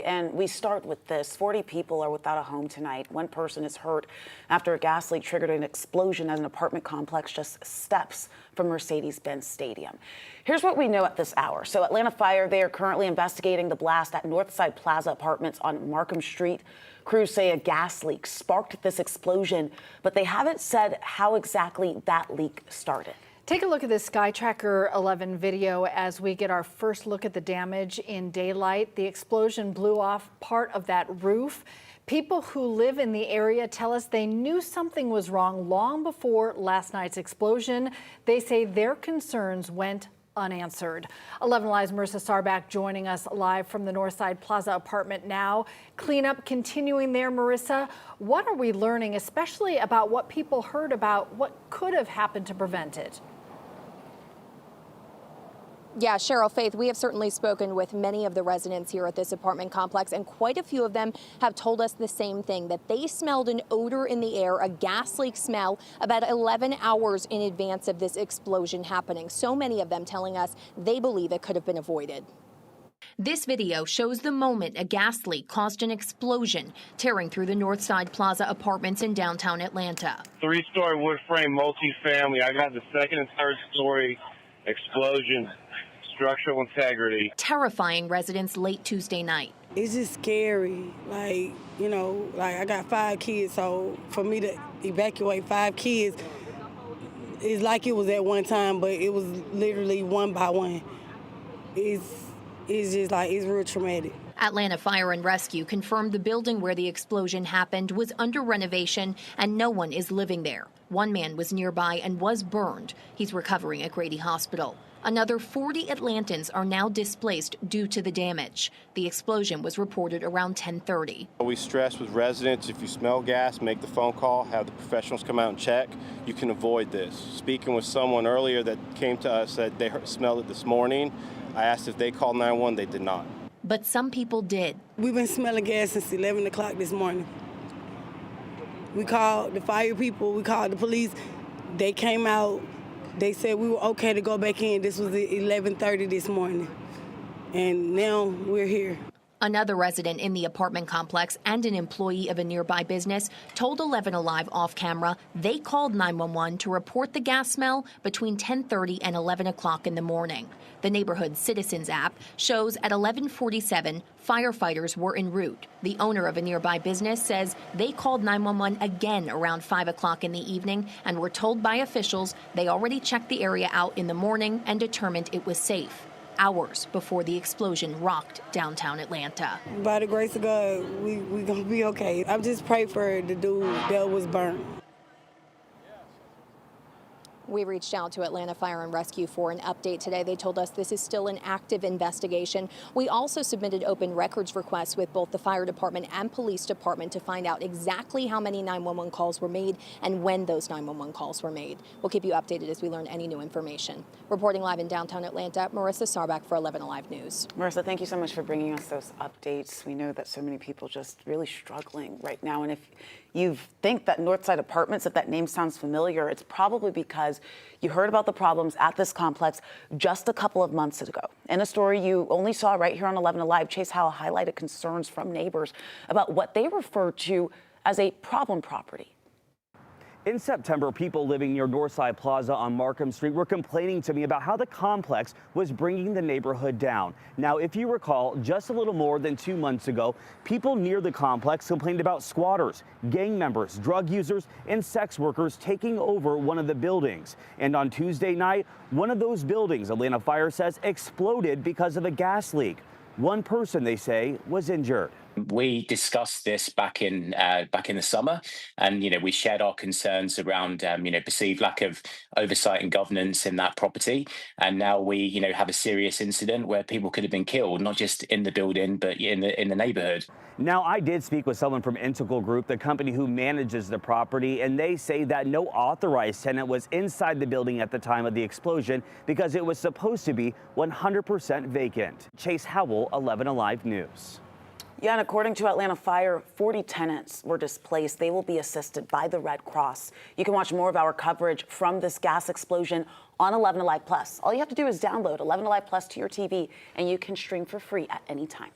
And we start with this. 40 people are without a home tonight. One person is hurt after a gas leak triggered an explosion at an apartment complex just steps from Mercedes-Benz Stadium. Here's what we know at this hour. So Atlanta Fire, they are currently investigating the blast at Northside Plaza Apartments on Markham Street. Crews say a gas leak sparked this explosion, but they haven't said how exactly that leak started. Take a look at this Sky Tracker 11 video as we get our first look at the damage in daylight. The explosion blew off part of that roof. People who live in the area tell us they knew something was wrong long before last night's explosion. They say their concerns went unanswered. 11 Alive's Marissa Sarback joining us live from the Northside Plaza apartment now. Cleanup continuing there, Marissa. What are we learning, especially about what people heard about what could have happened to prevent it? Yeah, Cheryl, Faith, we have certainly spoken with many of the residents here at this apartment complex, and quite a few of them have told us the same thing, that they smelled an odor in the air, a gas leak smell, about 11 hours in advance of this explosion happening. So many of them telling us they believe it could have been avoided. This video shows the moment a gas leak caused an explosion, tearing through the Northside Plaza apartments in downtown Atlanta. 3-story wood frame multifamily. I got the second and third story explosion. Structural integrity. Terrifying residents late Tuesday night. It's just scary. Like, you know, like I got 5 kids, so for me to evacuate 5 kids, it's like it was at one time, but it was literally one by one. It's just like, it's real traumatic. Atlanta Fire and Rescue confirmed the building where the explosion happened was under renovation and no one is living there. One man was nearby and was burned. He's recovering at Grady Hospital. Another 40 Atlantans are now displaced due to the damage. The explosion was reported around 10:30. We stress with residents, if you smell gas, make the phone call, have the professionals come out and check. You can avoid this. Speaking with someone earlier that came to us that they smelled it this morning, I asked if they called 911, they did not. But some people did. We've been smelling gas since 11 o'clock this morning. We called the fire people, we called the police. They came out. They said we were okay to go back in. This was at 11:30 this morning, and now we're here. Another resident in the apartment complex and an employee of a nearby business told 11 Alive off camera they called 911 to report the gas smell between 10:30 and 11 o'clock in the morning. The neighborhood Citizens app shows at 11:47, firefighters were en route. The owner of a nearby business says they called 911 again around 5 o'clock in the evening and were told by officials they already checked the area out in the morning and determined it was safe. Hours before the explosion rocked downtown Atlanta. By the grace of God, we gonna be okay. I just pray for the dude that was burned. We reached out to Atlanta Fire and Rescue for an update today. They told us this is still an active investigation. We also submitted open records requests with both the fire department and police department to find out exactly how many 911 calls were made and when those 911 calls were made. We'll keep you updated as we learn any new information. Reporting live in downtown Atlanta, Marissa Sarback for 11 Alive News. Marissa, thank you so much for bringing us those updates. We know that so many people just really struggling right now. And if you think that Northside Apartments, if that name sounds familiar, it's probably because you heard about the problems at this complex just a couple of months ago. In a story you only saw right here on 11 Alive, Chase Howell highlighted concerns from neighbors about what they refer to as a problem property. In September, people living near Northside Plaza on Markham Street were complaining to me about how the complex was bringing the neighborhood down. Now, if you recall, just a little more than 2 months ago, people near the complex complained about squatters, gang members, drug users, and sex workers taking over one of the buildings. And on Tuesday night, one of those buildings, Atlanta Fire says, exploded because of a gas leak. One person, they say, was injured. We discussed this back in the summer, and we shared our concerns around perceived lack of oversight and governance in that property. And now we have a serious incident where people could have been killed, not just in the building but in the neighborhood. Now, I did speak with someone from Integral Group, the company who manages the property, and they say that no authorized tenant was inside the building at the time of the explosion because it was supposed to be 100% vacant. Chase Howell, 11 Alive News. Yeah, and according to Atlanta Fire, 40 tenants were displaced. They will be assisted by the Red Cross. You can watch more of our coverage from this gas explosion on 11 Alive Plus. All you have to do is download 11 Alive Plus to your TV, and you can stream for free at any time.